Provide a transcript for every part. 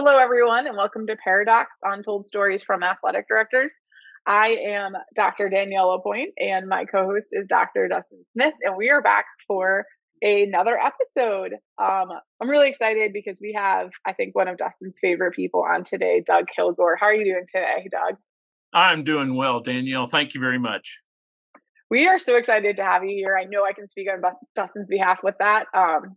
Hello, everyone, and welcome to Paradox Untold Stories from Athletic Directors. I am Dr. Danielle Lapointe, and my co host is Dr. Dustin Smith, and we are back for another episode. I'm really excited because we have, I think, one of Dustin's favorite people on today, Doug Gillgore. How are you doing today, Doug? I'm doing well, Danielle. Thank you very much. We are so excited to have you here. I know I can speak on Dustin's behalf with that.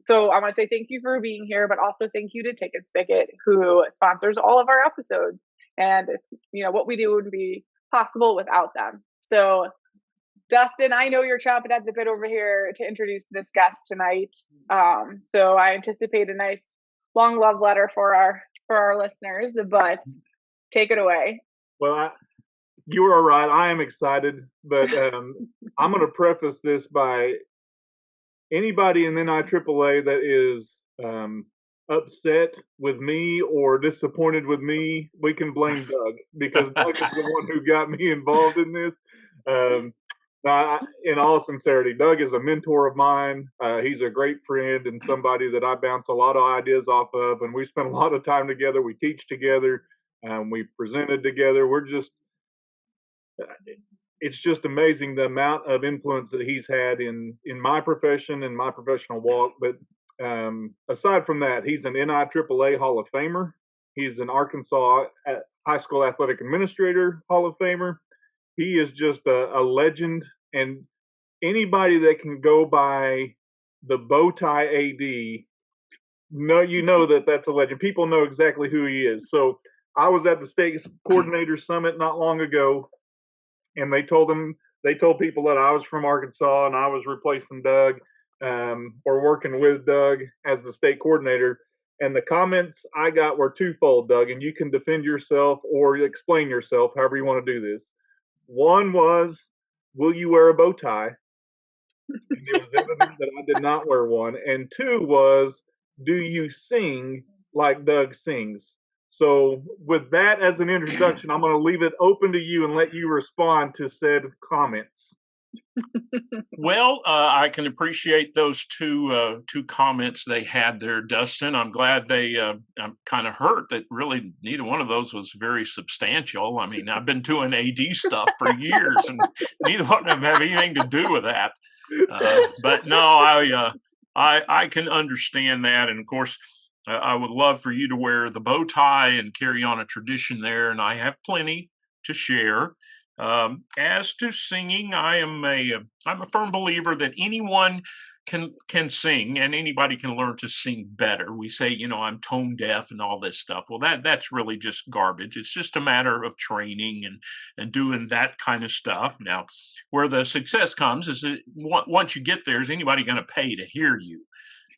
So I want to say thank you for being here, but also thank you to Ticket Spigot, who sponsors all of our episodes. And it's, what we do wouldn't be possible without them. So Dustin, I know you're chomping at the bit over here to introduce this guest tonight. So I anticipate a nice long love letter for our listeners, but take it away. Well, you are right. I am excited, but I'm going to preface this by anybody in NIAAA that is upset with me or disappointed with me, we can blame Doug because Doug is the one who got me involved in this. In all sincerity, Doug is a mentor of mine. He's a great friend and somebody that I bounce a lot of ideas off of, and we spend a lot of time together. We teach together. We presented together. It's just amazing the amount of influence that he's had in my profession and my professional walk. But aside from that, he's an NIAAA Hall of Famer. He's an Arkansas High School Athletic Administrator Hall of Famer. He is just a legend, and anybody that can go by the bow tie AD, you know that's a legend. People know exactly who he is. So I was at the state coordinator summit not long ago, and they told people that I was from Arkansas and I was replacing Doug or working with Doug as the state coordinator. And the comments I got were twofold, Doug, and you can defend yourself or explain yourself however you want to do this. One was, will you wear a bow tie? And it was evident that I did not wear one. And two was, do you sing like Doug sings? So with that as an introduction, I'm going to leave it open to you and let you respond to said comments. Well, I can appreciate those two comments they had there, Dustin. I'm glad I'm kind of hurt that really neither one of those was very substantial. I mean, I've been doing AD stuff for years, and neither one of them have anything to do with that. But no, I can understand that, and of course, I would love for you to wear the bow tie and carry on a tradition there, and I have plenty to share. As to singing, I'm a firm believer that anyone can sing, and anybody can learn to sing better. We say, I'm tone deaf and all this stuff. Well, that's really just garbage. It's just a matter of training and doing that kind of stuff. Now, where the success comes is that once you get there, is anybody going to pay to hear you?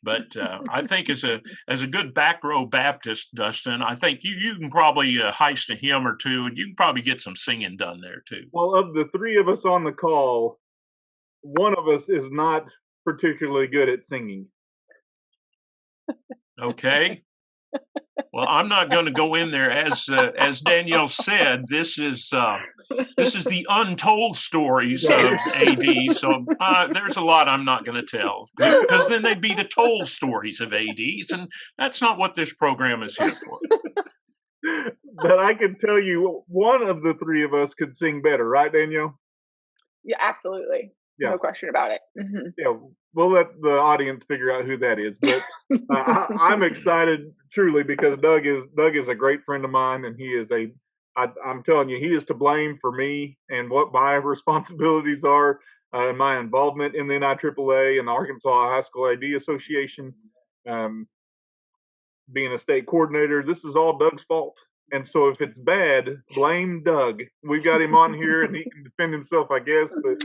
But I think as a good back row Baptist, Dustin, I think you can probably heist a hymn or two, and you can probably get some singing done there too. Well, of the three of us on the call, one of us is not particularly good at singing. Okay. Well, I'm not going to go in there. As Danielle said, this is the untold stories of AD. So there's a lot I'm not going to tell, because then they'd be the told stories of ADs, and that's not what this program is here for. But I can tell you, one of the three of us could sing better, right, Danielle? Yeah, absolutely. Yeah. No question about it. Mm-hmm. Yeah, we'll let the audience figure out who that is. But I'm excited truly because Doug is a great friend of mine, and I'm telling you, he is to blame for me and what my responsibilities are, my involvement in the NIAAA and the Arkansas High School AD Association, being a state coordinator. This is all Doug's fault. And so if it's bad, blame Doug. We've got him on here and he can defend himself, I guess. But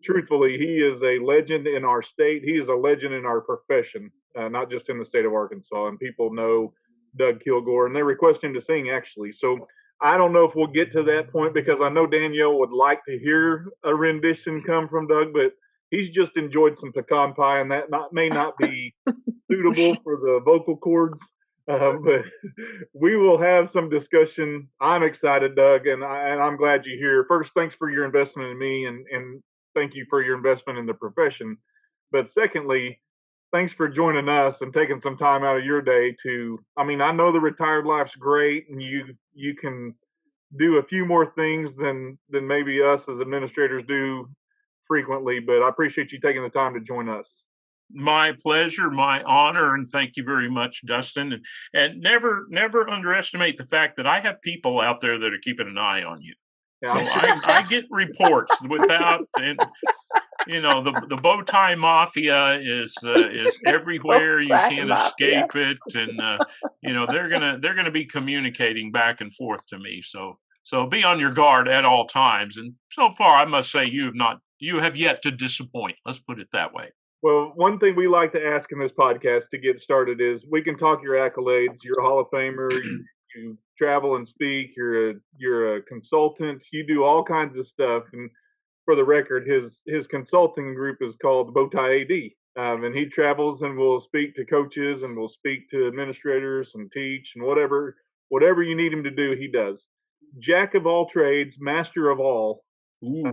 truthfully, he is a legend in our state. He is a legend in our profession, not just in the state of Arkansas. And people know Doug Gillgore, and they request him to sing, actually. So I don't know if we'll get to that point because I know Danielle would like to hear a rendition come from Doug, but he's just enjoyed some pecan pie, and that may not be suitable for the vocal cords. But we will have some discussion. I'm excited, Doug, and I'm glad you're here. First, thanks for your investment in me, and thank you for your investment in the profession. But secondly, thanks for joining us and taking some time out of your day to. I mean, I know the retired life's great, and you can do a few more things than maybe us as administrators do frequently. But I appreciate you taking the time to join us. My pleasure, my honor, and thank you very much, Dustin. And never underestimate the fact that I have people out there that are keeping an eye on you. Yeah. So I get reports without, and the bow tie mafia is everywhere. You can't escape it, and they're gonna be communicating back and forth to me. So be on your guard at all times. And so far, I must say you have yet to disappoint. Let's put it that way. Well, one thing we like to ask in this podcast to get started is we can talk your accolades. You're a Hall of Famer. You travel and speak. You're a consultant. You do all kinds of stuff. And for the record, his consulting group is called the Bowtie AD. And he travels and will speak to coaches and will speak to administrators and teach and whatever you need him to do, he does. Jack of all trades, master of all. Ooh.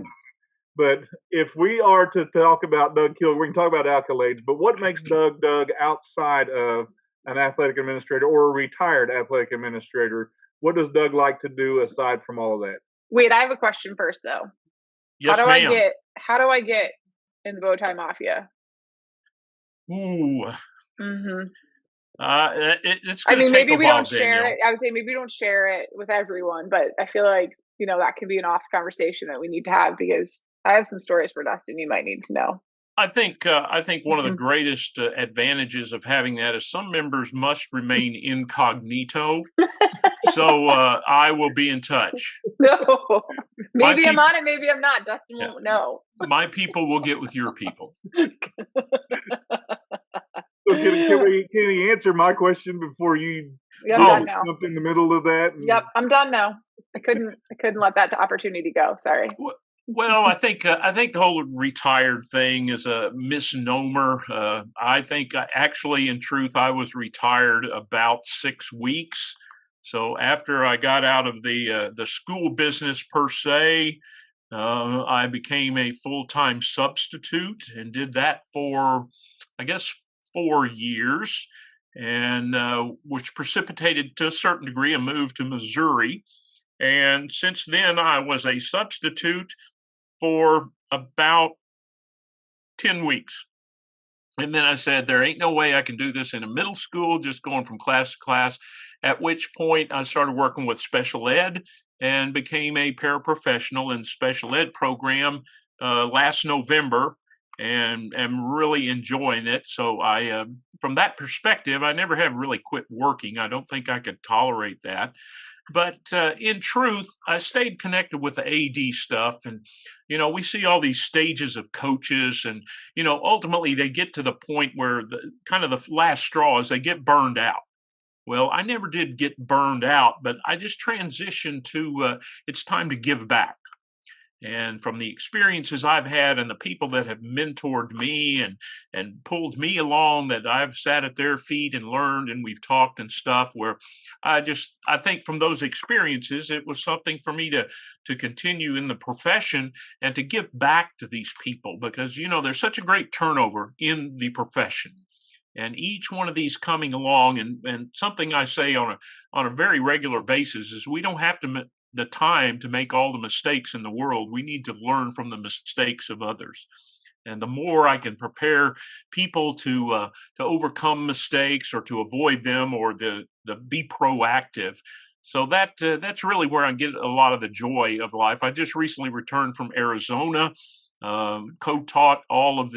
But if we are to talk about Doug Gillgore, we can talk about accolades. But what makes Doug outside of an athletic administrator or a retired athletic administrator? What does Doug like to do aside from all of that? Wait, I have a question first, though. Yes, how do ma'am. I get in the Bowtie Mafia? Ooh. Mm-hmm. It's going to take maybe a we while, don't share Danielle. it. I would say maybe we don't share it with everyone, but I feel like that can be an off conversation that we need to have, because I have some stories for Dustin you might need to know. I think one of the greatest advantages of having that is some members must remain incognito. So I will be in touch. No, maybe I'm on it, maybe I'm not. Dustin won't know. My people will get with your people. So can he answer my question before you done now. jump in the middle of that? Yep, I'm done now. I couldn't let that opportunity go. Sorry. Well, I think the whole retired thing is a misnomer. I think actually, in truth, I was retired about 6 weeks. So after I got out of the school business per se, I became a full-time substitute and did that for, I guess, 4 years, and which precipitated to a certain degree a move to Missouri. And since then, I was a substitute for about 10 weeks. And then I said, there ain't no way I can do this in a middle school, just going from class to class, at which point I started working with special ed and became a paraprofessional in special ed program last November, and am really enjoying it. So I, from that perspective, I never have really quit working. I don't think I could tolerate that. But in truth, I stayed connected with the AD stuff. And, we see all these stages of coaches, and, ultimately they get to the point where the last straw is they get burned out. Well, I never did get burned out, but I just transitioned to it's time to give back. And from the experiences I've had and the people that have mentored me and pulled me along, that I've sat at their feet and learned, and we've talked and stuff, where I think from those experiences, it was something for me to continue in the profession and to give back to these people, because, there's such a great turnover in the profession. And each one of these coming along, and something I say on a very regular basis, is we don't have the time to make all the mistakes in the world. We need to learn from the mistakes of others. And the more I can prepare people to overcome mistakes or to avoid them, or the be proactive. So that's really where I get a lot of the joy of life. I just recently returned from Arizona, co-taught all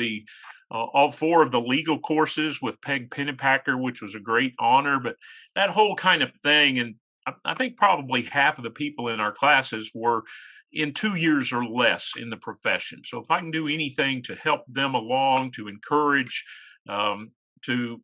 4 of the legal courses with Peg Pennypacker, which was a great honor. But that whole kind of thing, and I think probably half of the people in our classes were in 2 years or less in the profession. So if I can do anything to help them along, to encourage, to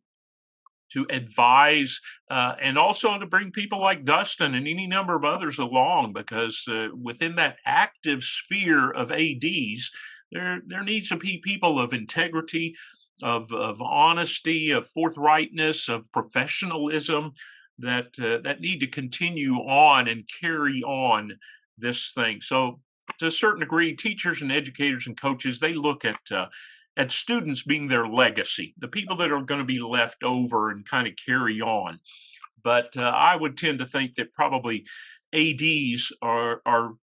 advise, and also to bring people like Dustin and any number of others along, because within that active sphere of ADs, there needs to be people of integrity, of honesty, of forthrightness, of professionalism, that need to continue on and carry on this thing. So to a certain degree, teachers and educators and coaches, they look at at students being their legacy, the people that are going to be left over and kind of carry on. But I would tend to think that probably ADs are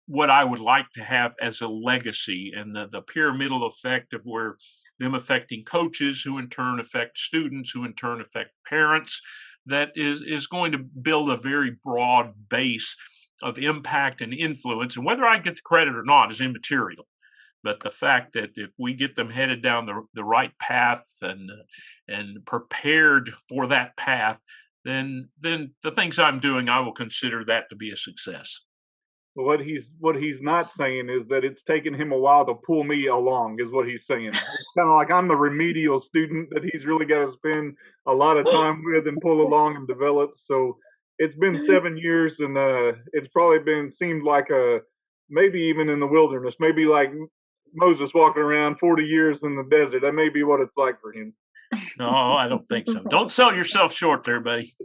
what I would like to have as a legacy, and the pyramidal effect of where them affecting coaches, who in turn affect students, who in turn affect parents, that is going to build a very broad base of impact and influence. And whether I get the credit or not is immaterial. But the fact that if we get them headed down the right path and prepared for that path, then the things I'm doing, I will consider that to be a success. Well, what he's not saying is that it's taken him a while to pull me along, is what he's saying. It's kind of like I'm the remedial student that he's really got to spend a lot of time with and pull along and develop. So it's been 7 years, and it's probably seemed like maybe even in the wilderness, maybe like Moses walking around 40 years in the desert. That may be what it's like for him. No, I don't think so. Don't sell yourself short there, buddy.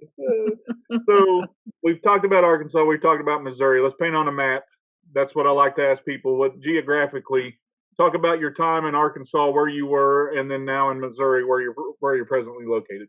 So we've talked about Arkansas. We've talked about Missouri. Let's paint on a map. That's what I like to ask people. What geographically? Talk about your time in Arkansas, where you were, and then now in Missouri, where you're presently located.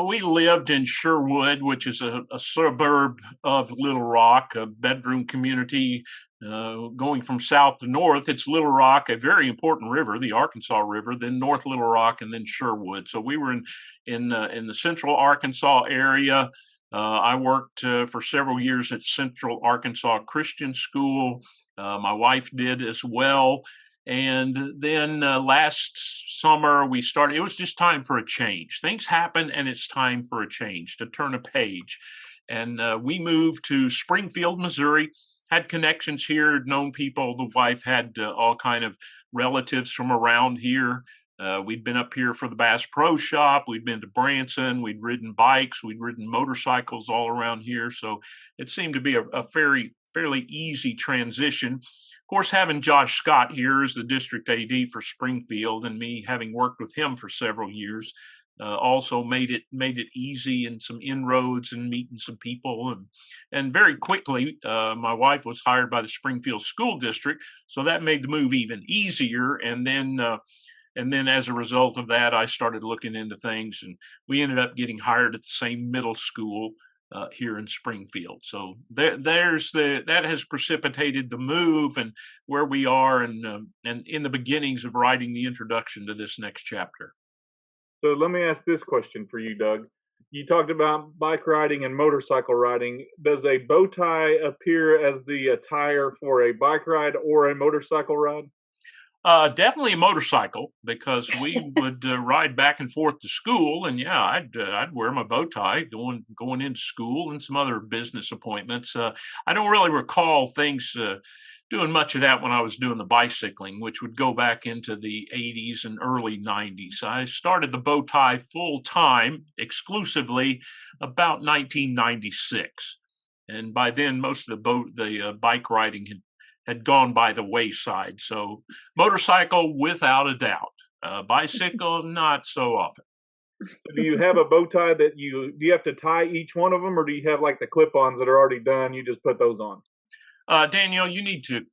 We lived in Sherwood, which is a suburb of Little Rock, a bedroom community. Going from south to north, it's Little Rock, a very important river, the Arkansas River, then North Little Rock, and then Sherwood. So we were in the central Arkansas area. I worked for several years at Central Arkansas Christian School. My wife did as well. And then last summer we started, it was just time for a change. Things happen and it's time for a change, to turn a page. And we moved to Springfield, Missouri, had connections here, known people. The wife had all kind of relatives from around here. We'd been up here for the Bass Pro Shop. We'd been to Branson. We'd ridden bikes. We'd ridden motorcycles all around here. So it seemed to be a fairly easy transition. Of course, having Josh Scott here as the district AD for Springfield, and me having worked with him for several years, also made it easy, and some inroads and meeting some people, and very quickly my wife was hired by the Springfield School District, so that made the move even easier. And then as a result of that, I started looking into things, and we ended up getting hired at the same middle school here in Springfield. So that has precipitated the move and where we are, and in the beginnings of writing the introduction to this next chapter. So let me ask this question for you, Doug. You talked about bike riding and motorcycle riding. Does a bow tie appear as the attire for a bike ride or a motorcycle ride? Definitely a motorcycle, because we would ride back and forth to school, and yeah, I'd wear my bow tie going into school and some other business appointments. I don't really recall things doing much of that when I was doing the bicycling, which would go back into the 80s and early 90s. I started the bow tie full time, exclusively, about 1996, and by then most of the bike riding had gone by the wayside. So motorcycle, without a doubt. Bicycle, not so often. Do you have a bow tie that do you have to tie each one of them, or do you have like the clip-ons that are already done? You just put those on? Danielle, you need to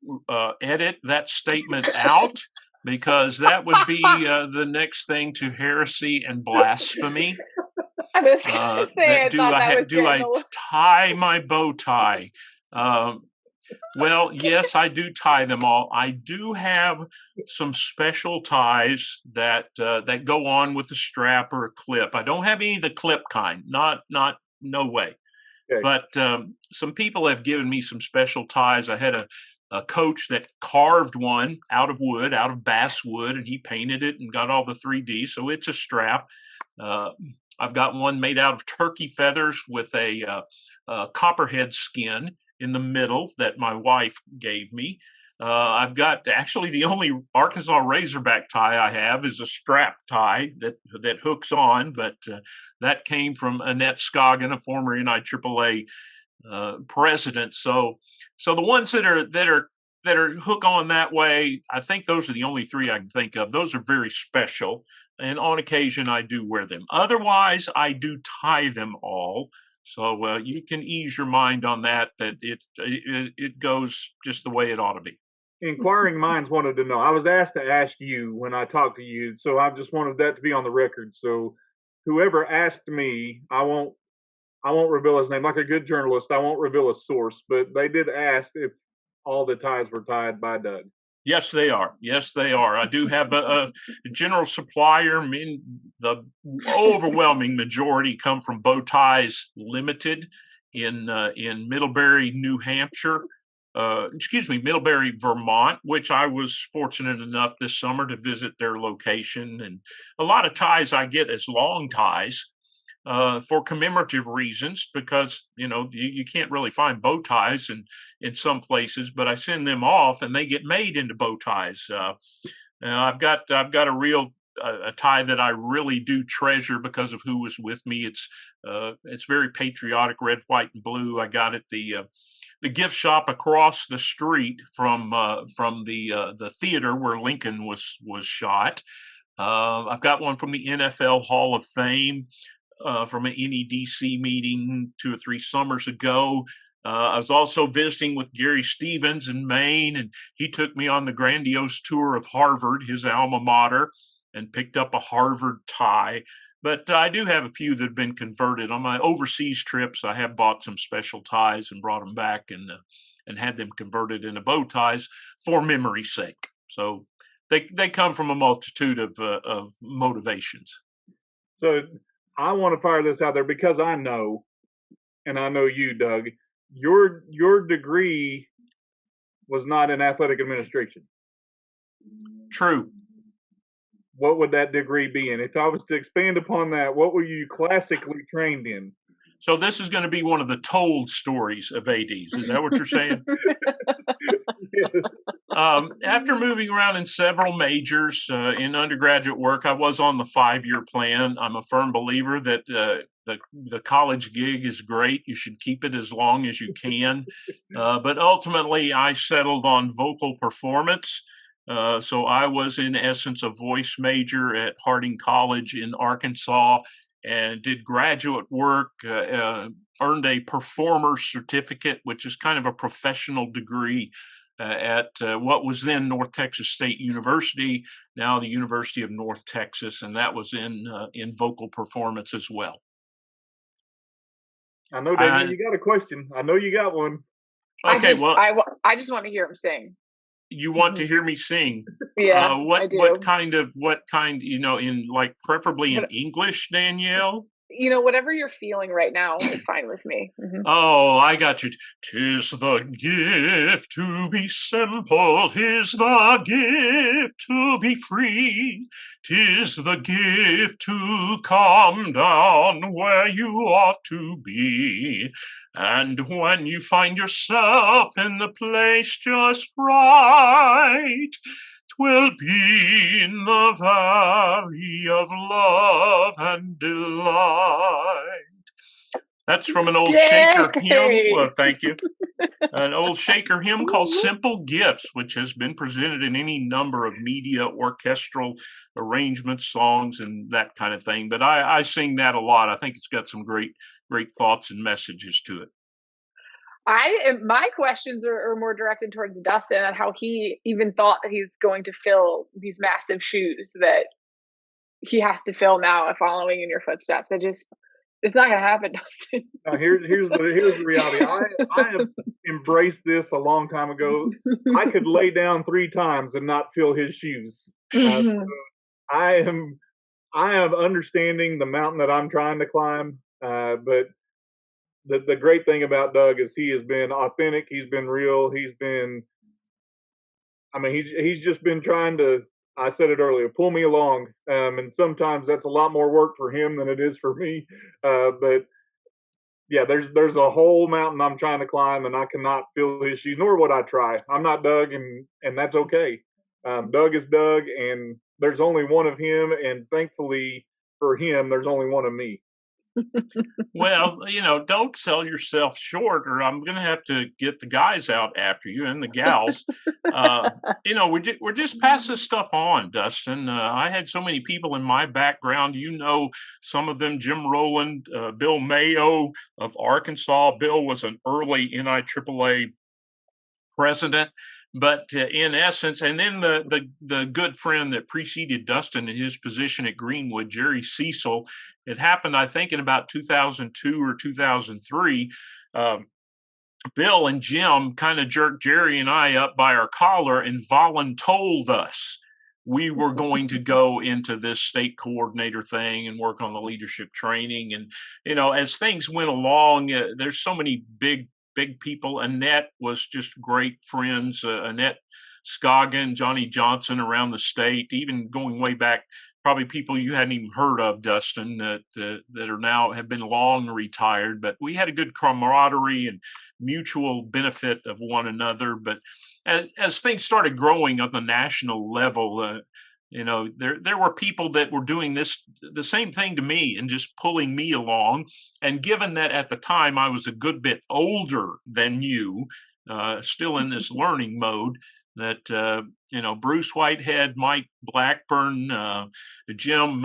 edit that statement out, because that would be the next thing to heresy and blasphemy. I was gonna say, do I tie my bow tie? Well, yes, I do tie them all. I do have some special ties that go on with a strap or a clip. I don't have any of the clip kind. No way. Okay. But some people have given me some special ties. I had a coach that carved one out of wood, out of basswood, and he painted it and got all the 3D. So it's a strap. I've got one made out of turkey feathers with a copperhead skin in the middle that my wife gave me. I've got, actually, the only Arkansas Razorback tie I have is a strap tie that hooks on, but that came from Annette Scoggin, a former NIAAA president. So the ones that are hook on that way, I think those are the only three I can think of. Those are very special, and on occasion I do wear them. Otherwise, I do tie them all. So you can ease your mind on that it goes just the way it ought to be. inquiring minds wanted to know. I was asked to ask you when I talked to you, so I just wanted that to be on the record. So whoever asked me, I won't reveal his name. Like a good journalist, I won't reveal a source, but they did ask if all the ties were tied by Doug. Yes, they are. Yes, they are. I do have a general supplier. The overwhelming majority come from Bowties Limited in Middlebury, New Hampshire. Middlebury, Vermont, which I was fortunate enough this summer to visit their location. And a lot of ties I get as long ties for commemorative reasons, because you can't really find bow ties in some places, but I send them off and they get made into bow ties. I've got a real a tie that I really do treasure because of who was with me. It's very patriotic, red, white, and blue. I got it the gift shop across the street from the theater where Lincoln was shot. I've got one from the NFL Hall of Fame. From an NEDC meeting 2 or 3 summers ago. I was also visiting with Gary Stevens in Maine, and he took me on the grandiose tour of Harvard, his alma mater, and picked up a Harvard tie. But I do have a few that have been converted. On my overseas trips, I have bought some special ties and brought them back and had them converted into bow ties for memory's sake. So they come from a multitude of motivations. So I want to fire this out there because I know, and I know you, Doug, your degree was not in athletic administration. True. What would that degree be in? If I was to expand upon that, what were you classically trained in? So this is going to be one of the told stories of ADs. Is that what you're saying? Yes. After moving around in several majors in undergraduate work, I was on the 5-year plan. I'm a firm believer that the college gig is great. You should keep it as long as you can. But ultimately, I settled on vocal performance. So I was, in essence, a voice major at Harding College in Arkansas and did graduate work, earned a performer's certificate, which is kind of a professional degree at what was then North Texas State University, now the University of North Texas, and that was in vocal performance as well. I know, Daniel, you got a question. I know you got one. Okay, I just want to hear him sing. You want to hear me sing? Yeah, what I do. what kind, in like preferably in English, Danielle? Whatever you're feeling right now is fine with me. Mm-hmm. Oh, I got you. 'Tis the gift to be simple, 'tis the gift to be free, 'tis the gift to come down where you ought to be. And when you find yourself in the place just right, 'twill be in the valley of love and delight. That's from an old Shaker hymn. Well, thank you. An old Shaker hymn called Simple Gifts, which has been presented in any number of media, orchestral arrangements, songs, and that kind of thing. But I sing that a lot. I think it's got some great thoughts and messages to it. My questions are more directed towards Dustin and how he even thought that he's going to fill these massive shoes that he has to fill now, following in your footsteps. It's not going to happen, Dustin. Now, here's the reality. I have embraced this a long time ago. I could lay down 3 times and not fill his shoes. So I am understanding the mountain that I'm trying to climb, but the great thing about Doug is he has been authentic. He's been real. He's just been trying to, I said it earlier, pull me along. And sometimes that's a lot more work for him than it is for me. But yeah, there's a whole mountain I'm trying to climb, and I cannot fill his shoes, nor would I try. I'm not Doug, and that's okay. Doug is Doug, and there's only one of him, and thankfully for him, there's only one of me. Well, don't sell yourself short, or I'm going to have to get the guys out after you and the gals. We're just passing stuff on, Dustin. I had so many people in my background. Some of them: Jim Rowland, Bill Mayo of Arkansas. Bill was an early NIAAA president. But in essence, and then the good friend that preceded Dustin in his position at Greenwood, Jerry Cecil, it happened, I think, in about 2002 or 2003. Bill and Jim kind of jerked Jerry and I up by our collar and voluntold us we were going to go into this state coordinator thing and work on the leadership training. And, as things went along, there's so many big people. Annette was just great friends. Annette Scoggin, Johnny Johnson around the state, even going way back, probably people you hadn't even heard of, Dustin, that are now have been long retired. But we had a good camaraderie and mutual benefit of one another. But as things started growing on the national level, there were people that were doing the same thing to me and just pulling me along. And given that at the time I was a good bit older than you, still in this learning mode, that Bruce Whitehead, Mike Blackburn, Jim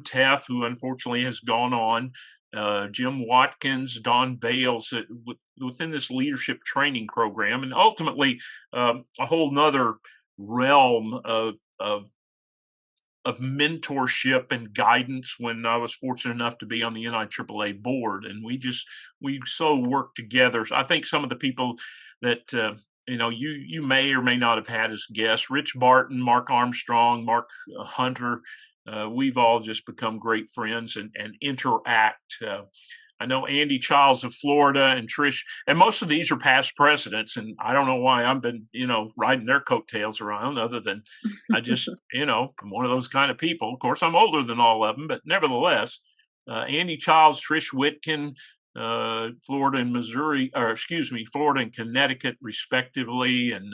Teff, who unfortunately has gone on, Jim Watkins, Don Bales, within this leadership training program, and ultimately a whole nother realm of mentorship and guidance when I was fortunate enough to be on the NIAAA board. And we so worked together. I think some of the people that you may or may not have had as guests, Rich Barton, Mark Armstrong, Mark Hunter, we've all just become great friends and interact. I know Andy Childs of Florida and Trish, and most of these are past presidents. And I don't know why I've been, riding their coattails around, other than I just, I'm one of those kind of people. Of course, I'm older than all of them, but nevertheless, Andy Childs, Trish Whitkin, Florida and Missouri, Florida and Connecticut, respectively. And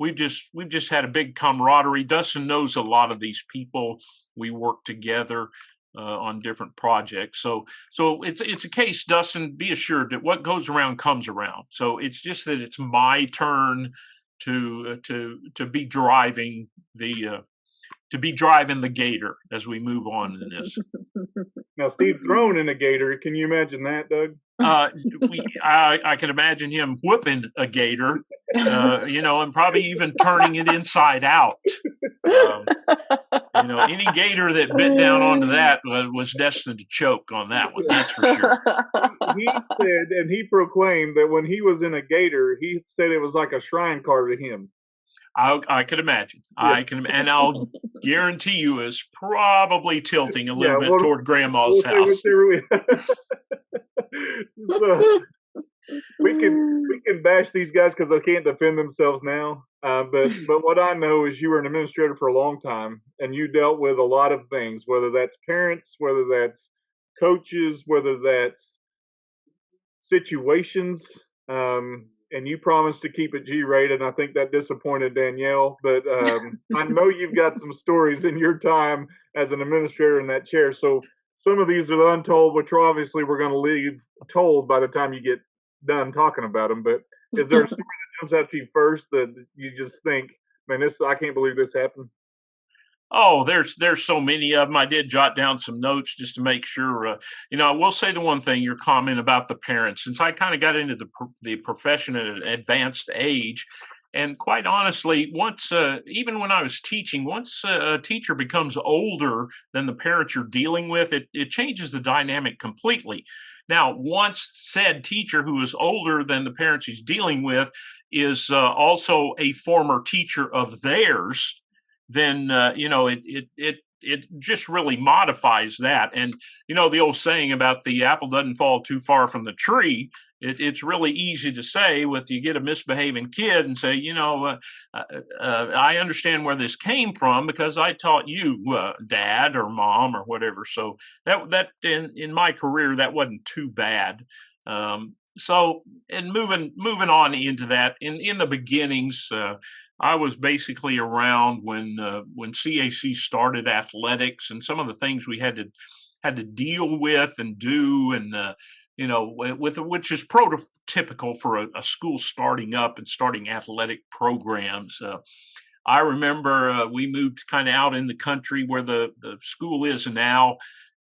we've just had a big camaraderie. Dustin knows a lot of these people. We work together on different projects. So it's a case, Dustin, be assured that what goes around comes around. So it's just that it's my turn to be driving the Gator as we move on in this. Now, Steve's thrown in a Gator. Can you imagine that, Doug? I can imagine him whooping a gator, and probably even turning it inside out. Any gator that bit down onto that was destined to choke on that one. That's for sure. He said, and he proclaimed that when he was in a gator, he said it was like a shrine car to him. I could imagine. Yeah. And I'll guarantee you is probably tilting a little bit toward Grandma's house. So, we can bash these guys because they can't defend themselves now. But what I know is you were an administrator for a long time, and you dealt with a lot of things, whether that's parents, whether that's coaches, whether that's situations. And you promised to keep it G-rated, and I think that disappointed Danielle. But I know you've got some stories in your time as an administrator in that chair. So some of these are untold, which obviously we're going to leave told by the time you get done talking about them. But is there a story that jumps out to you first that you just think, man, I can't believe this happened? Oh, there's so many of them. I did jot down some notes just to make sure. I will say the one thing, your comment about the parents, since I kind of got into the profession at an advanced age, and quite honestly, once even when I was teaching, once a teacher becomes older than the parents you're dealing with, it changes the dynamic completely. Now, once said teacher who is older than the parents he's dealing with is also a former teacher of theirs, then it just really modifies that. And the old saying about the apple doesn't fall too far from the tree. It's really easy to say with you get a misbehaving kid and say, I understand where this came from because I taught you, dad or mom or whatever. So that in my career that wasn't too bad. So and moving on into that in the beginnings. I was basically around when CAC started athletics and some of the things we had to deal with and do, and with which is prototypical for a school starting up and starting athletic programs. I remember we moved kind of out in the country where the school is now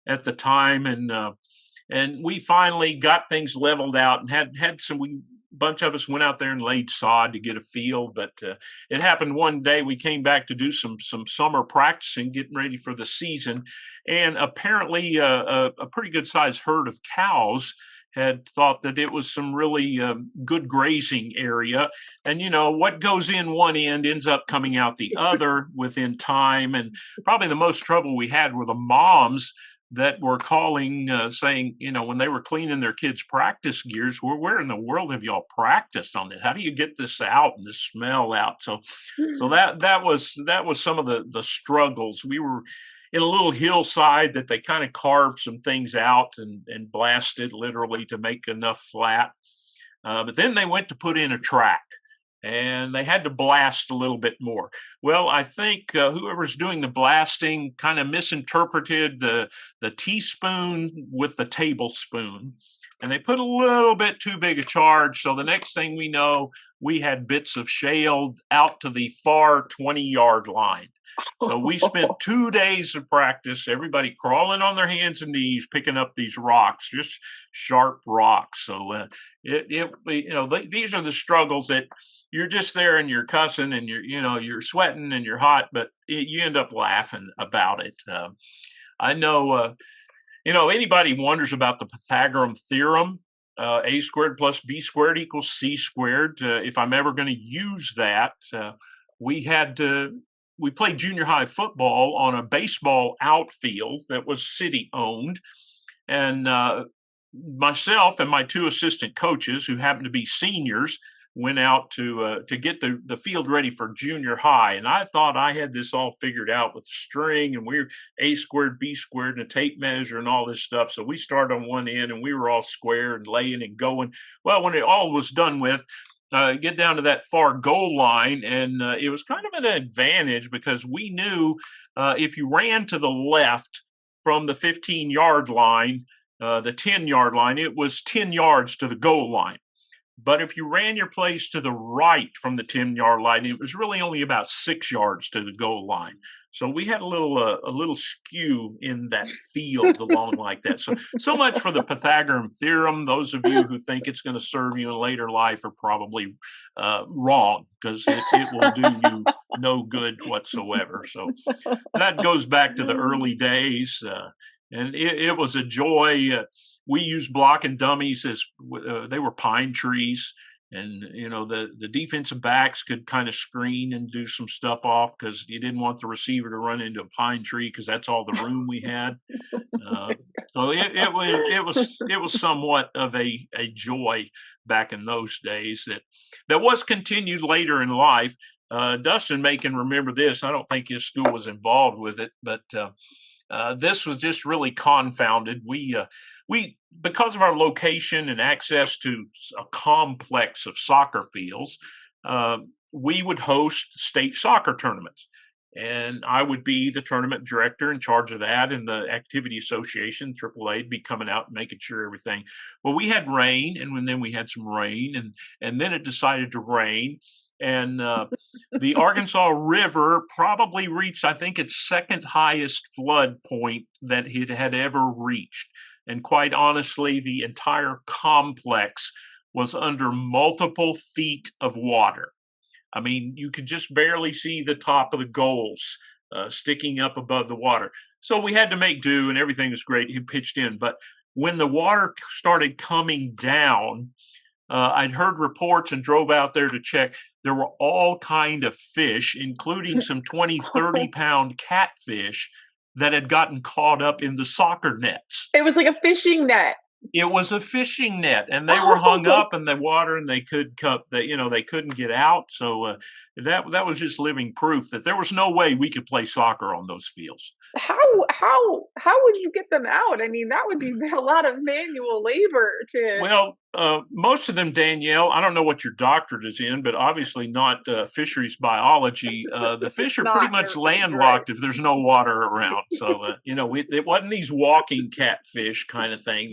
at the time, and we finally got things leveled out and had some. We bunch of us went out there and laid sod to get a feel. But it happened one day. We came back to do some summer practicing, getting ready for the season, and apparently a pretty good sized herd of cows had thought that it was some really good grazing area. And, what goes in one end ends up coming out the other within time. And probably the most trouble we had were the moms that were calling, saying, when they were cleaning their kids' practice gears, where in the world have y'all practiced on it? How do you get this out and this smell out? So that was some of the struggles. We were in a little hillside that they kind of carved some things out and blasted literally to make enough flat. But then they went to put in a track, and they had to blast a little bit more. Well, I think whoever's doing the blasting kind of misinterpreted the teaspoon with the tablespoon, and they put a little bit too big a charge. So the next thing we know, we had bits of shale out to the far 20-yard line. So we spent 2 days of practice, everybody crawling on their hands and knees, picking up these rocks, just sharp rocks. So these are the struggles that you're just there and you're cussing and you're sweating and you're hot, but you end up laughing about it. I know, anybody wonders about the Pythagorean theorem, a squared plus b squared equals c squared. If I'm ever going to use that, we played junior high football on a baseball outfield that was city owned. And myself and my 2 assistant coaches, who happened to be seniors, went out to get the field ready for junior high. And I thought I had this all figured out with string, and we're a squared, b squared, and a tape measure and all this stuff. So we started on one end and we were all square and laying and going. Well, when it all was done with, get down to that far goal line, and it was kind of an advantage because we knew if you ran to the left from the 15-yard line, the 10-yard line, it was 10 yards to the goal line. But if you ran your plays to the right from the 10-yard line, it was really only about 6 yards to the goal line. So we had a little skew in that field along like that. So much for the Pythagorean theorem. Those of you who think it's going to serve you in later life are probably wrong, because it will do you no good whatsoever. So that goes back to the early days. And it was a joy. We used block and dummies as they were pine trees. And, the defensive backs could kind of screen and do some stuff off because you didn't want the receiver to run into a pine tree because that's all the room we had. So it was somewhat of a joy back in those days that was continued later in life. Dustin can remember this. I don't think his school was involved with it, but this was just really confounded. We because of our location and access to a complex of soccer fields, we would host state soccer tournaments. And I would be the tournament director in charge of that, and the activity association, AAA, would be coming out and making sure everything. Well, we had rain, and then we had some rain, and then it decided to rain. And the Arkansas River probably reached, I think, its second highest flood point that it had ever reached. And quite honestly, the entire complex was under multiple feet of water. I mean, you could just barely see the top of the goals sticking up above the water. So we had to make do, and everything was great. He pitched in. But when the water started coming down, I'd heard reports and drove out there to check. There were all kind of fish, including some 20, 30-pound catfish that had gotten caught up in the soccer nets. It was like a fishing net. It was a fishing net, and they were hung up in the water, and they couldn't get out. So that was just living proof that there was no way we could play soccer on those fields. How would you get them out? I mean, that would be a lot of manual labor to. Well, most of them, Danielle, I don't know what your doctorate is in, but obviously not fisheries biology. The fish are pretty much landlocked if there's no water around. So, it wasn't these walking catfish kind of thing.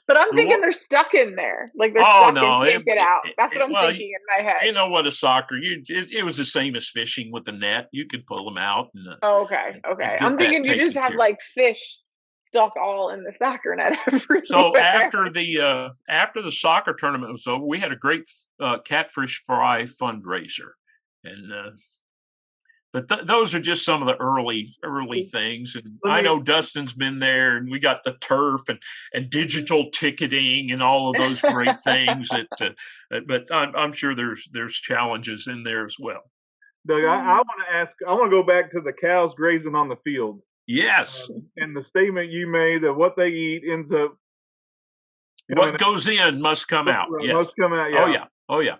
But I'm thinking they're stuck in there. Like they're stuck and can't get out. That's what I'm thinking in my head. You know what, a soccer, it was the same as fishing with the net. You could pull them out. And, okay. I'm thinking you just have like fish stuck all in the soccer net everywhere. So after the soccer tournament was over, we had a great catfish fry fundraiser, and but those are just some of the early things. And I know Dustin's been there, and we got the turf and digital ticketing and all of those great things. But I'm sure there's challenges in there as well. Doug, I want to ask. I want to go back to the cows grazing on the field. Yes. And the statement you made that what they eat ends up. What goes in must come out. Yes. Must come out. Yeah. Oh yeah. Oh yeah.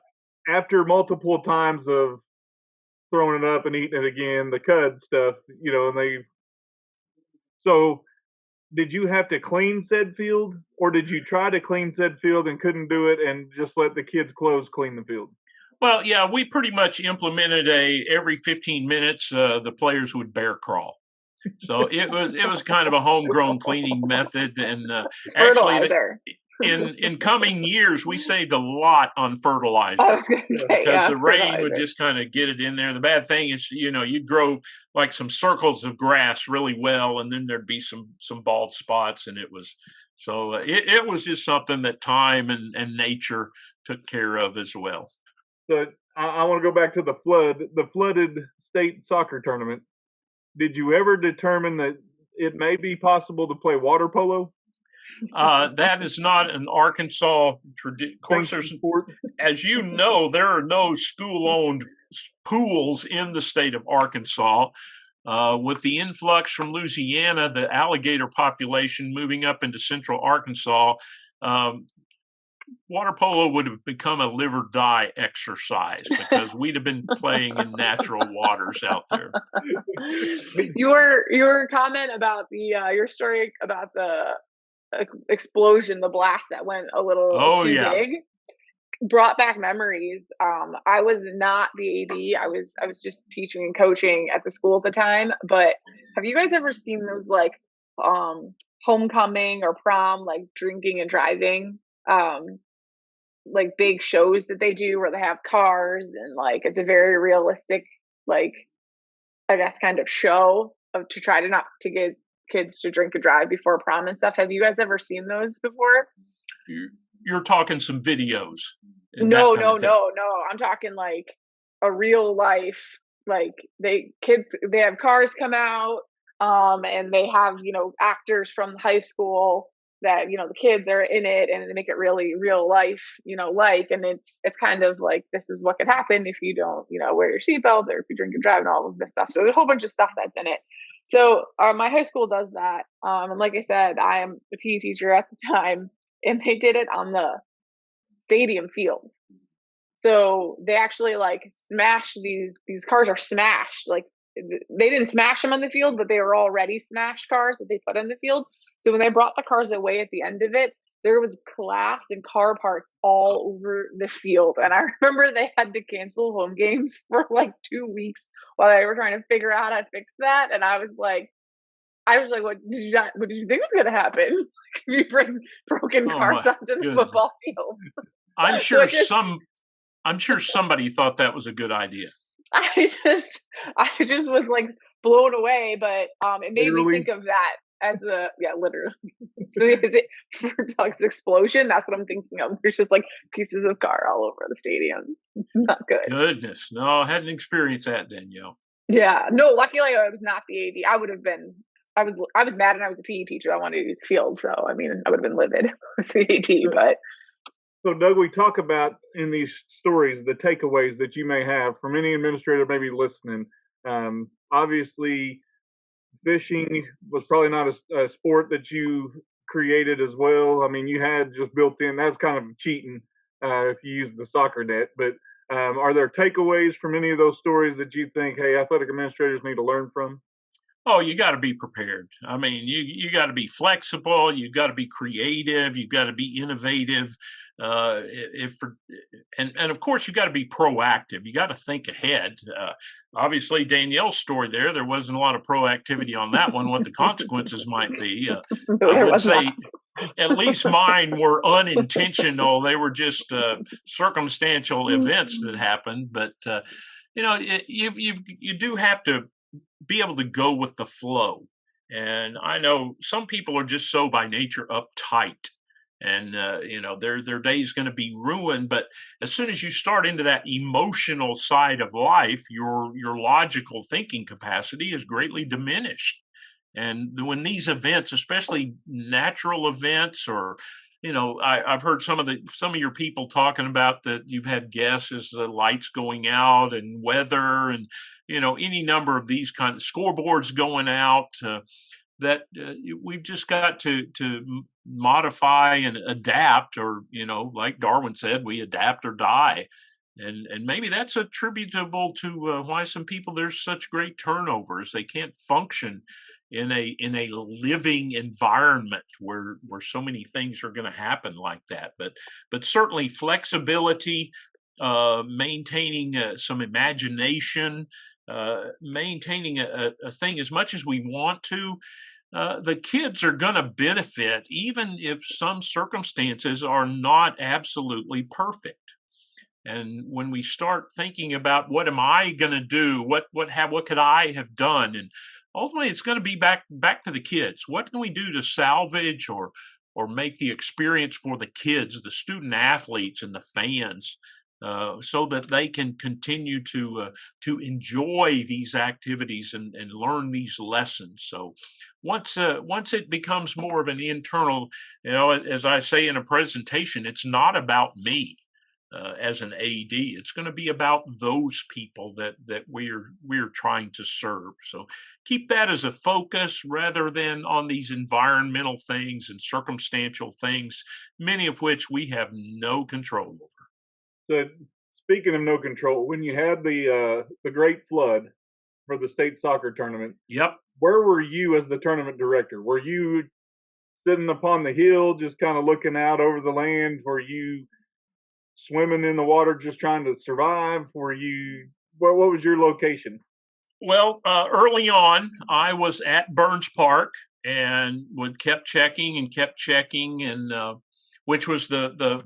After multiple times of throwing it up and eating it again, the cud stuff, and so did you have to clean said field, or did you try to clean said field and couldn't do it and just let the kids' clothes clean the field? Well, yeah, we pretty much implemented every 15 minutes, the players would bear crawl. So it was kind of a homegrown cleaning method. And actually, in coming years, we saved a lot on fertilizer. I was going to say, because the rain would just kind of get it in there. The bad thing is, you'd grow like some circles of grass really well, and then there'd be some bald spots, and it was just something that time and nature took care of as well. So I want to go back to the flooded state soccer tournament. Did you ever determine that it may be possible to play water polo? That is not an Arkansas tradition. Of course, as you know, there are no school-owned pools in the state of Arkansas. With the influx from Louisiana, the alligator population moving up into central Arkansas, water polo would have become a live or die exercise because we'd have been playing in natural waters out there. Your comment about your story about the explosion, the blast that went a little too big, brought back memories. I was not the AD. I was just teaching and coaching at the school at the time. But have you guys ever seen those like homecoming or prom, like drinking and driving, like big shows that they do where they have cars and like it's a very realistic, like I guess kind of show to try to not to get kids to drink and drive before prom and stuff. Have you guys ever seen those before? You're talking some videos. No. I'm talking like a real life, like they have cars come out, and they have, actors from high school that, the kids are in it and they make it really real life, and it's kind of like, this is what could happen if you don't, wear your seatbelts or if you drink and drive and all of this stuff. So there's a whole bunch of stuff that's in it. So my high school does that. And like I said, I am the PE teacher at the time, and they did it on the stadium field. So they actually like smashed these cars are smashed. Like they didn't smash them on the field, but they were already smashed cars that they put in the field. So when they brought the cars away at the end of it, there was glass and car parts all over the field. And I remember they had to cancel home games for like 2 weeks while they were trying to figure out how to fix that. And I was like, what did you think was going to happen? If you bring broken cars onto the football field? I'm sure somebody thought that was a good idea. I just was like blown away, but it made me think of that as literally. So is it for Doug's explosion? That's what I'm thinking of. There's just like pieces of car all over the stadium. Not good. Goodness, no, I hadn't experienced that, Danielle. Yeah, no. Luckily, I was not the AD. I would have been. I was mad, and I was a PE teacher. I wanted to use field, so I mean, I would have been livid as the AD. But so, Doug, we talk about in these stories the takeaways that you may have from any administrator maybe listening. Obviously, fishing was probably not a sport that you created as well. I mean, you had just built in, that's kind of cheating if you use the soccer net. But are there takeaways from any of those stories that you think, hey, athletic administrators need to learn from? Oh, you got to be prepared. I mean, you got to be flexible. You got to be creative. You got to be innovative. And of course, you got to be proactive. You got to think ahead. Obviously, Danielle's story there wasn't a lot of proactivity on that one. What the consequences might be, I would say, at least mine were unintentional. They were just circumstantial events that happened. But you do have to be able to go with the flow And I know some people are just so by nature uptight, and their day's going to be ruined. But as soon as you start into that emotional side of life, your logical thinking capacity is greatly diminished. And when these events, especially natural events, or I've heard some of your people talking about that you've had guesses, the lights going out and weather, and any number of these kind of scoreboards going out. That we've just got to modify and adapt, or like Darwin said, we adapt or die. And maybe that's attributable to why some people, there's such great turnovers. They can't function in a living environment where so many things are going to happen like that. But certainly flexibility, maintaining some imagination, maintaining a thing as much as we want to. The kids are going to benefit, even if some circumstances are not absolutely perfect. And when we start thinking about what am I going to do, what could I have done, and ultimately it's going to be back to the kids. What can we do to salvage or make the experience for the kids, the student athletes, and the fans, so that they can continue to enjoy these activities and learn these lessons. So once it becomes more of an internal, as I say in a presentation, it's not about me. As an AD, it's going to be about those people that we're trying to serve. So keep that as a focus rather than on these environmental things and circumstantial things, many of which we have no control over. So, speaking of no control, when you had the great flood for the state soccer tournament, Yep. where were you as the tournament director? Were you sitting upon the hill, just kind of looking out over the land? Were you swimming in the water, just trying to survive? Were you? What was your location? Well, early on, I was at Burns Park and kept checking, and which was the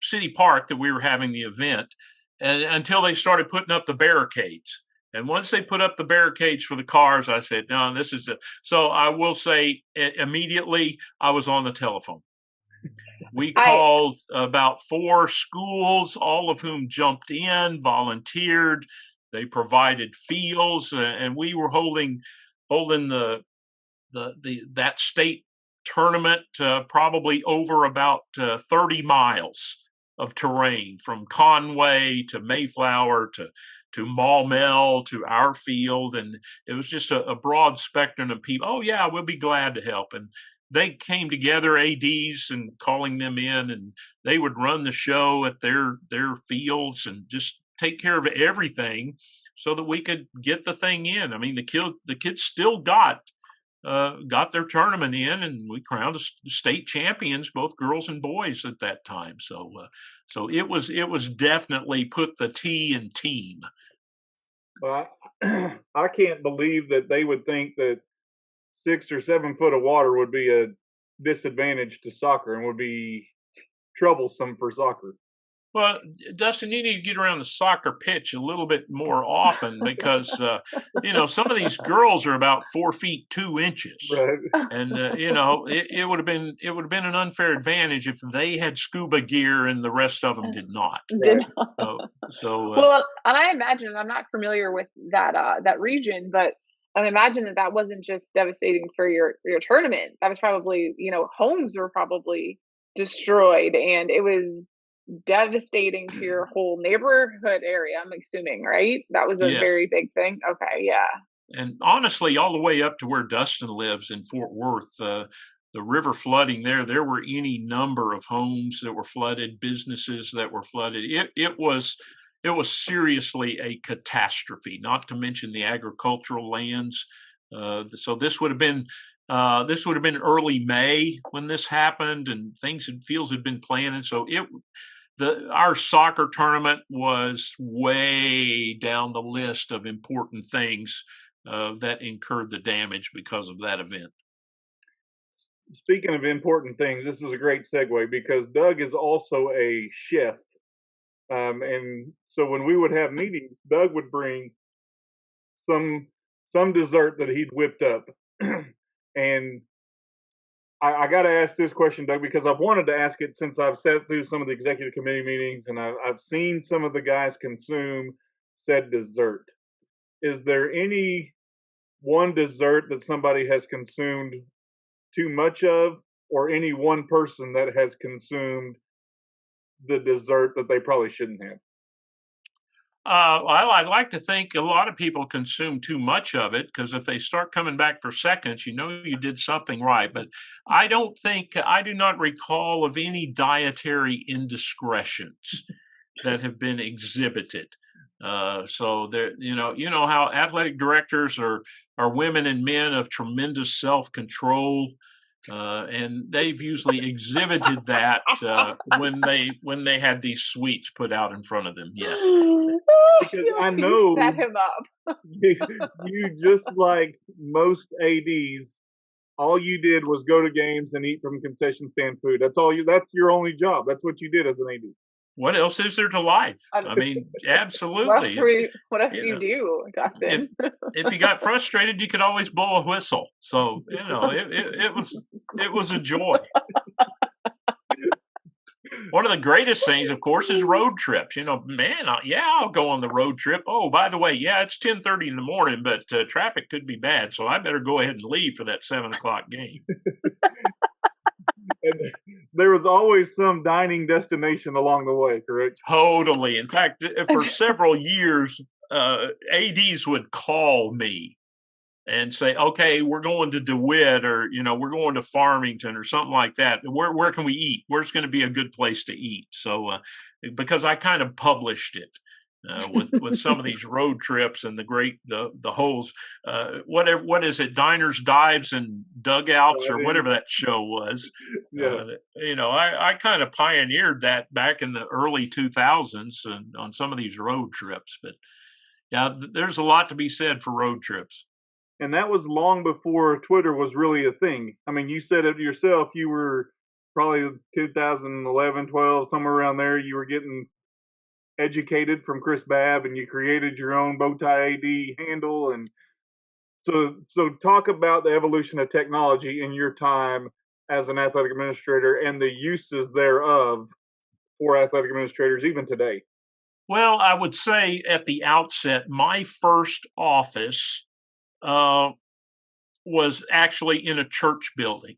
city park that we were having the event, and until they started putting up the barricades. And once they put up the barricades for the cars, I said, "No, this is it." So I will say, immediately I was on the telephone. We called about 4 schools, all of whom jumped in, volunteered. They provided fields, and we were holding that state tournament probably over about 30 miles of terrain, from Conway to Mayflower to Maumelle to our field, and it was just a broad spectrum of people. Oh yeah, we'll be glad to help. And they came together, ADs, and calling them in, and they would run the show at their fields and just take care of everything so that we could get the thing in. I mean, the kids still got their tournament in, and we crowned state champions, both girls and boys, at that time. So it was definitely put the T in team. Well, I can't believe that they would think that 6 or 7 foot of water would be a disadvantage to soccer and would be troublesome for soccer. Well, Dustin, you need to get around the soccer pitch a little bit more often because some of these girls are about 4 feet 2 inches, Right. and it would have been an unfair advantage if they had scuba gear and the rest of them did not. Did So well, and I imagine, I'm not familiar with that region, but I imagine that wasn't just devastating for your tournament. That was probably, homes were probably destroyed, and it was devastating to your whole neighborhood area, I'm assuming, right? That was a yes. very big thing. Okay, yeah. And honestly, all the way up to where Dustin lives in Fort Worth, the river flooding there were any number of homes that were flooded, businesses that were flooded. It was seriously a catastrophe, not to mention the agricultural lands. So this would have been early May when this happened, and fields had been planted. So our soccer tournament was way down the list of important things that incurred the damage because of that event. Speaking of important things, this is a great segue because Doug is also a chef. And so when we would have meetings, Doug would bring some dessert that he'd whipped up. And I got to ask this question, Doug, because I've wanted to ask it since I've sat through some of the executive committee meetings and I've seen some of the guys consume said dessert. Is there any one dessert that somebody has consumed too much of, or any one person that has consumed the dessert that they probably shouldn't have? Well, I'd like to think a lot of people consume too much of it because if they start coming back for seconds, you know you did something right. But I do not recall of any dietary indiscretions that have been exhibited. So there, you know how athletic directors are women and men of tremendous self-control. And they've usually exhibited that when they had these sweets put out in front of them. Yes. Because I You know set him up. you just like most ADs, all you did was go to games and eat from concession stand food. That's your only job. That's what you did as an AD. What else is there to life? I mean, absolutely. What else do You you know, do, Dustin? if you got frustrated, you could always blow a whistle. So it was a joy. One of the greatest things, of course, is road trips. Man, I'll go on the road trip. Oh, by the way, yeah, it's 10:30 in the morning, but traffic could be bad, so I better go ahead and leave for that 7 o'clock game. And there was always some dining destination along the way, correct? Totally. In fact, for several years, ads would call me and say, okay, we're going to DeWitt, or we're going to Farmington or something like that. Where can we eat? Where's going to be a good place to eat? So because I kind of published it with some of these road trips and the holes, what is it, diners, dives, and dugouts, or whatever that show was. Yeah. I kind of pioneered that back in the early 2000s on some of these road trips. But yeah, there's a lot to be said for road trips. And that was long before Twitter was really a thing. I mean, you said it yourself. You were probably 2011, 12, somewhere around there. You were getting educated from Chris Babb, and you created your own Bowtie AD handle. And so talk about the evolution of technology in your time as an athletic administrator and the uses thereof for athletic administrators even today. Well, I would say at the outset, my first office was actually in a church building.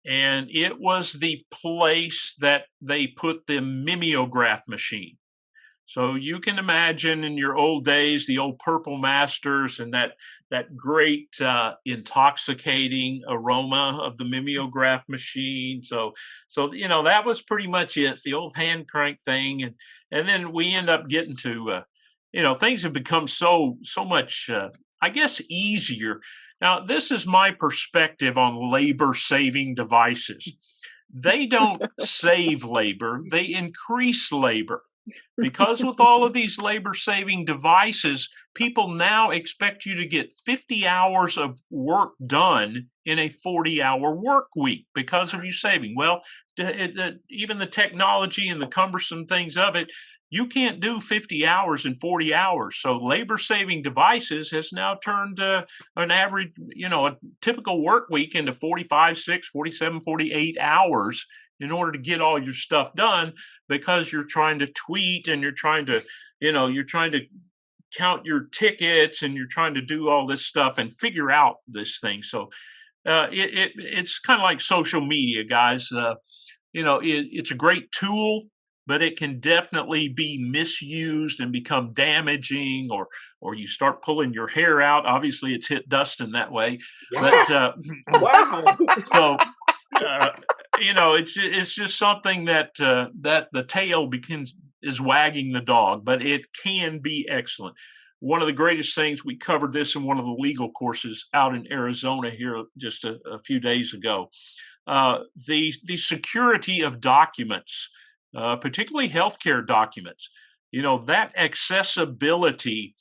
And it was the place that they put the mimeograph machine. So you can imagine in your old days, the old Purple Masters and that great intoxicating aroma of the mimeograph machine. So that was pretty much it. It's the old hand crank thing, and then we end up getting to things have become so much I guess easier. Now, this is my perspective on labor saving devices. They don't save labor, they increase labor. Because with all of these labor saving devices, people now expect you to get 50 hours of work done in a 40-hour work week because of you saving. Well, even the technology and the cumbersome things of it, you can't do 50 hours in 40 hours. So labor saving devices has now turned an average, a typical work week into 45, 6, 47, 48 hours in order to get all your stuff done, because you're trying to tweet and you're trying to count your tickets and you're trying to do all this stuff and figure out this thing. So it's kind of like social media, guys. It's a great tool, but it can definitely be misused and become damaging, or you start pulling your hair out. Obviously, it's hit Dustin that way. Wow. But Wow. so it's just something that the tail is wagging the dog, but it can be excellent. One of the greatest things, we covered this in one of the legal courses out in Arizona here just a few days ago. The security of documents, particularly healthcare documents, that accessibility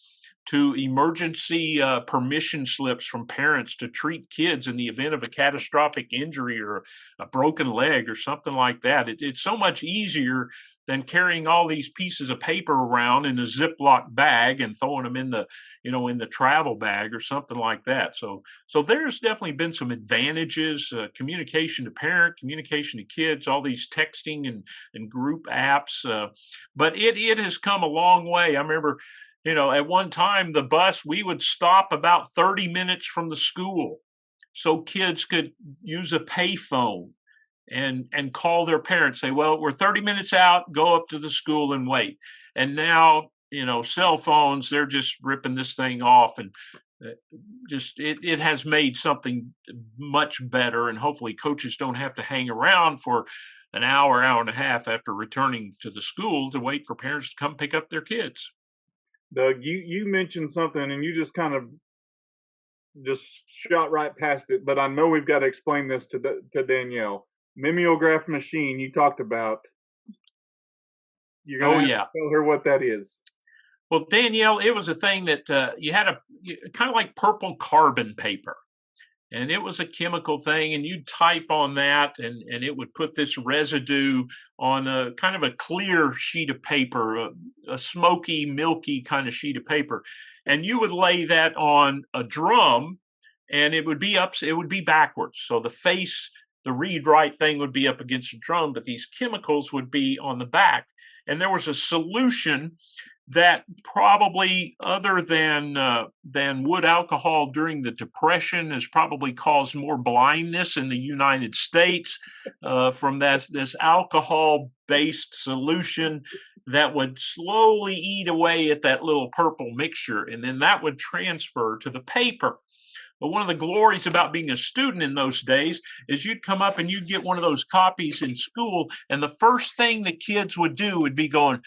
to emergency permission slips from parents to treat kids in the event of a catastrophic injury or a broken leg or something like that. It's so much easier than carrying all these pieces of paper around in a Ziploc bag and throwing them in the, in the travel bag or something like that. So there's definitely been some advantages, communication to parent, communication to kids, all these texting and group apps. But it has come a long way. I remember, at one time, the bus, we would stop about 30 minutes from the school so kids could use a payphone and call their parents, say, well, we're 30 minutes out, go up to the school and wait. And now, cell phones, they're just ripping this thing off. And it has made something much better. And hopefully coaches don't have to hang around for an hour and a half after returning to the school to wait for parents to come pick up their kids. Doug, you mentioned something and you just kind of just shot right past it, but I know we've got to explain this to Danielle. Mimeograph machine you talked about. You're going to tell her what that is. Well, Danielle, it was a thing that you had kind of like purple carbon paper. And it was a chemical thing, and you'd type on that, and it would put this residue on a kind of a clear sheet of paper, a smoky, milky kind of sheet of paper. And you would lay that on a drum, and it would be backwards. So the read-write thing would be up against the drum, but these chemicals would be on the back. And there was a solution that probably, other than wood alcohol during the Depression, has probably caused more blindness in the United States from this alcohol-based solution that would slowly eat away at that little purple mixture, and then that would transfer to the paper. But one of the glories about being a student in those days is you'd come up and you'd get one of those copies in school, and the first thing the kids would do would be going,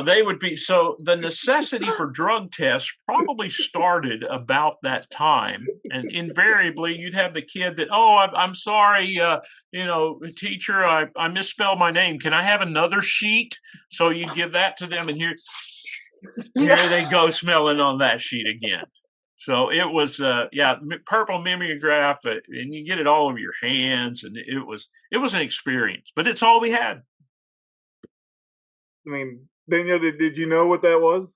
they would be. So the necessity for drug tests probably started about that time. And invariably you'd have the kid that, I'm sorry, teacher, I misspelled my name. Can I have another sheet? So you give that to them, and here they go smelling on that sheet again. So it was, purple mimeograph, and you get it all over your hands, and it was an experience, but it's all we had. I mean, Danielle, did you know what that was?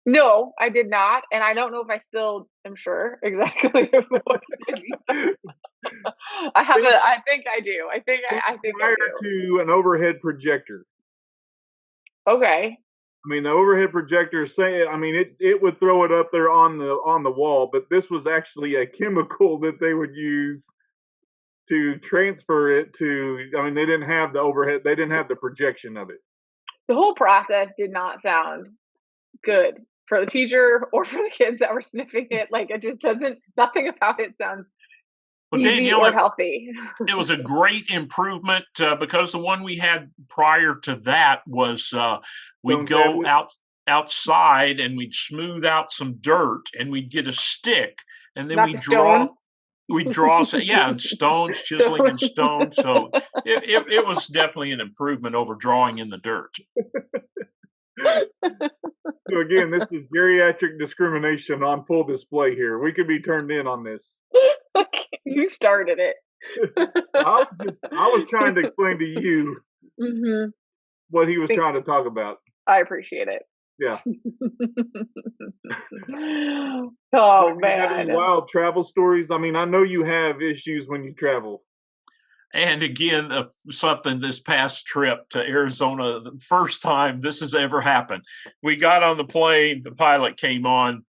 No, I did not, and I don't know if I still am sure exactly what it is. I think I do. I think I do. Prior to an overhead projector. Okay. I mean, the overhead projector, it would throw it up there on the wall, but this was actually a chemical that they would use to transfer it to. I mean, they didn't have the overhead. They didn't have the projection of it. The whole process did not sound good for the teacher or for the kids that were sniffing it. Like, it just doesn't. Nothing about it sounds easy or healthy. It was a great improvement because the one we had prior to that was we'd go outside and we'd smooth out some dirt and we'd get a stick, and then we'd draw and stones, chiseling and stone. So it was definitely an improvement over drawing in the dirt. So again, this is geriatric discrimination on full display here. We could be turned in on this. You started it. I was trying to explain to you what he was trying to talk about. I appreciate it. Yeah. Oh, man. Wild travel stories. I mean, I know you have issues when you travel. And again, something this past trip to Arizona, the first time this has ever happened. We got on the plane, the pilot came on.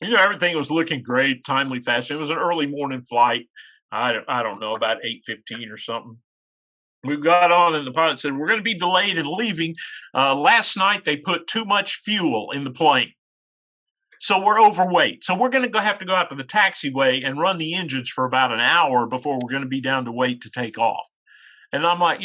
Everything was looking great, timely fashion. It was an early morning flight. I don't know, about 8:15 or something. We got on, and the pilot said, we're going to be delayed in leaving. Last night, they put too much fuel in the plane. So we're overweight. So we're going to have to go out to the taxiway and run the engines for about an hour before we're going to be down to weight to take off. And I'm like,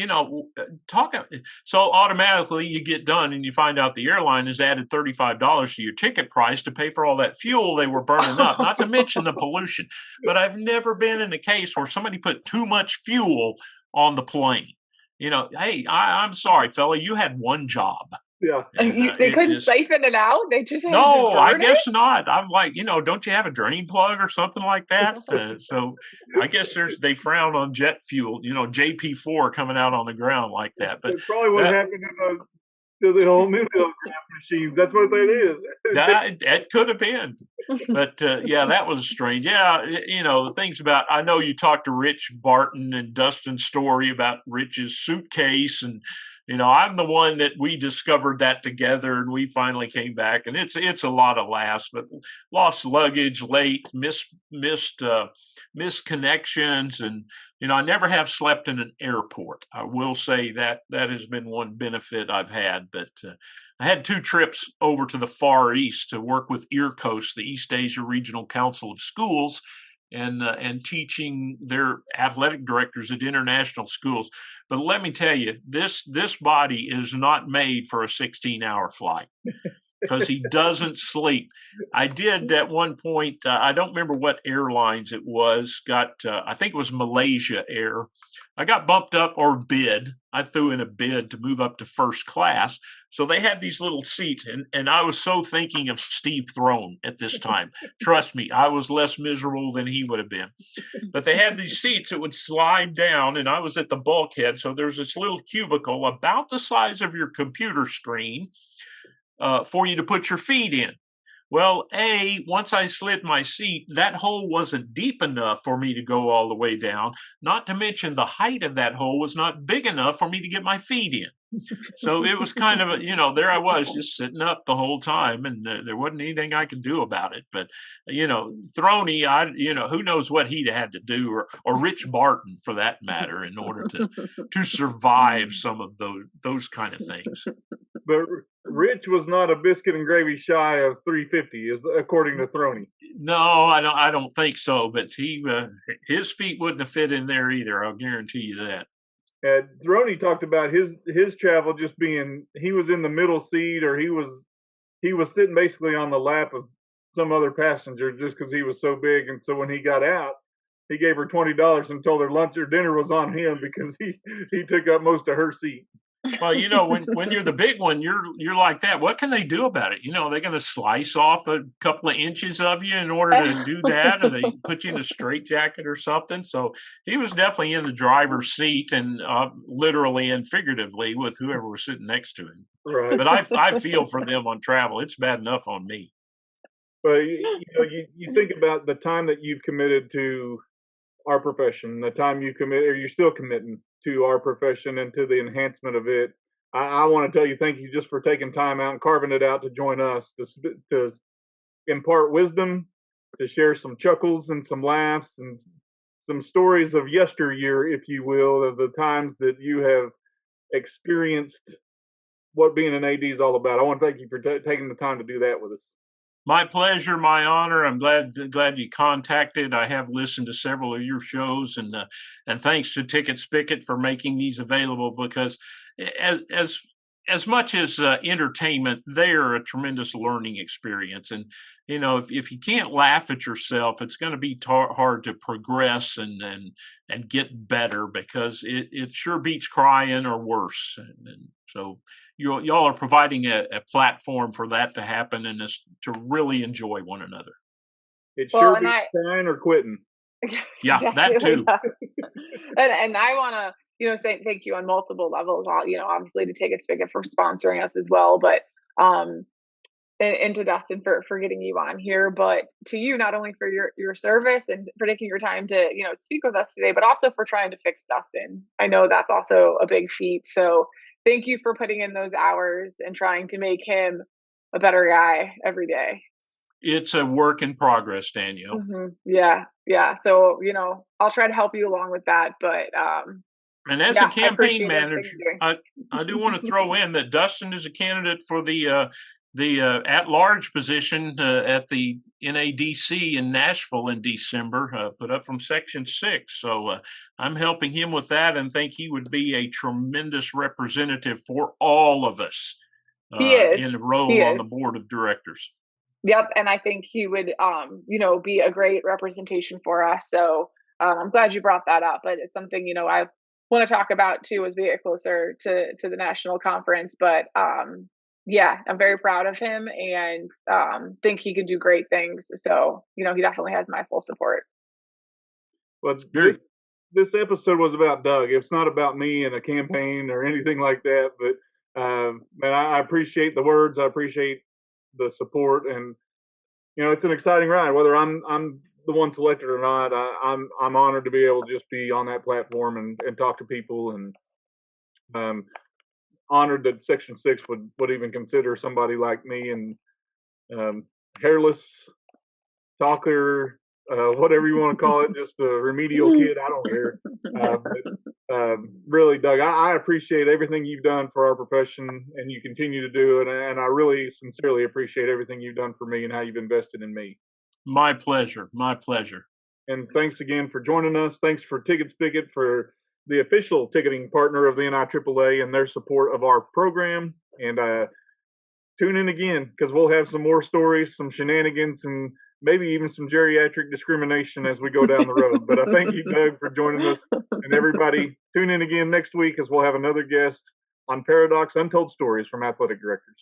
so automatically you get done and you find out the airline has added $35 to your ticket price to pay for all that fuel they were burning up, not to mention the pollution. But I've never been in a case where somebody put too much fuel on the plane. Hey, I'm sorry, fella, you had one job. Yeah. And They it couldn't just siphon it out. They just had to no, I burn it. guess not. I'm like, don't you have a drain plug or something like that? So I guess they frown on jet fuel, JP4 coming out on the ground like that. But That's probably what that happened to the whole mimeograph machines. That's what that is. that could have been. But yeah, that was strange. Yeah, the things about I know you talked to Rich Barton and Dustin's story about Rich's suitcase, and I'm the one that we discovered that together, and we finally came back, and it's a lot of laughs, but lost luggage, late, missed connections, and I never have slept in an airport. I will say that has been one benefit I've had, but. I had 2 trips over to the Far East to work with EARCOS, the East Asia Regional Council of Schools, and teaching their athletic directors at international schools. But let me tell you, this body is not made for a 16-hour flight because he doesn't sleep. I did at one point, I don't remember what airlines it was, I think it was Malaysia Air. I got bumped up or bid. I threw in a bid to move up to first class. So they had these little seats, and I was so thinking of Steve Throne at this time. Trust me, I was less miserable than he would have been. But they had these seats that would slide down, and I was at the bulkhead. So there's this little cubicle about the size of your computer screen for you to put your feet in. Well, once I slid my seat, that hole wasn't deep enough for me to go all the way down. Not to mention the height of that hole was not big enough for me to get my feet in. So it was kind of, there I was just sitting up the whole time, and there wasn't anything I could do about it. But, Throney, who knows what he'd had to do, or Rich Barton for that matter, in order to survive some of those kind of things. But Rich was not a biscuit and gravy shy of 350, according to Throney. No, I don't think so. But his feet wouldn't have fit in there either. I'll guarantee you that. Throney talked about his travel just being he was in the middle seat, or he was sitting basically on the lap of some other passenger just because he was so big. And so when he got out, he gave her $20 and told her lunch or dinner was on him because he took up most of her seat. Well, when you're the big one, you're like that. What can they do about it? They're going to slice off a couple of inches of you in order to do that, or they put you in a straitjacket or something. So he was definitely in the driver's seat, and literally and figuratively with whoever was sitting next to him. Right. But I feel for them on travel. It's bad enough on me. But you think about the time that you've committed to our profession, the time you commit, or you're still committing to our profession and to the enhancement of it. I want to tell you thank you just for taking time out and carving it out to join us, to impart wisdom, to share some chuckles and some laughs and some stories of yesteryear, if you will, of the times that you have experienced what being an AD is all about. I want to thank you for taking the time to do that with us. My pleasure, my honor. I'm glad you contacted. I have listened to several of your shows, and thanks to Ticket Spicket for making these available, because as much as entertainment, they're a tremendous learning experience. And if you can't laugh at yourself, it's going to be hard to progress and get better, because it sure beats crying or worse. And so y'all are providing a platform for that to happen, and to really enjoy one another. It sure beats crying or quitting. Yeah, that too. And I want to say thank you on multiple levels. Obviously to Ticket Spicket for sponsoring us as well, but and to Dustin for getting you on here, but to you not only for your service and for taking your time to speak with us today, but also for trying to fix Dustin. I know that's also a big feat. So thank you for putting in those hours and trying to make him a better guy every day. It's a work in progress, Danielle. Mm-hmm. Yeah. So I'll try to help you along with that, but and as a campaign manager, I do want to throw in that Dustin is a candidate for the at-large position at the NADC in Nashville in December, put up from Section 6. So I'm helping him with that, and think he would be a tremendous representative for all of us in a role on the board of directors. Yep, and I think he would, be a great representation for us. So I'm glad you brought that up. But it's something I want to talk about too as we get closer to the national conference. But yeah, I'm very proud of him and think he could do great things. So, he definitely has my full support. Well, Very this episode was about Doug. It's not about me and a campaign or anything like that. But man, I appreciate the words. I appreciate the support, and it's an exciting ride. Whether I'm the one selected or not, I'm honored to be able to just be on that platform and talk to people, and honored that Section 6 would even consider somebody like me, and hairless talker, whatever you want to call it, just a remedial kid. I don't care. Really, Doug, I appreciate everything you've done for our profession, and you continue to do it. And I really sincerely appreciate everything you've done for me and how you've invested in me. my pleasure. My pleasure. And thanks again for joining us. Thanks for Ticket Spigot, for the official ticketing partner of the NIAAA, and their support of our program. And tune in again, because we'll have some more stories, some shenanigans, and maybe even some geriatric discrimination as we go down the road. But I thank you, Doug, for joining us. And everybody, tune in again next week as we'll have another guest on Paradox Untold Stories from Athletic Directors.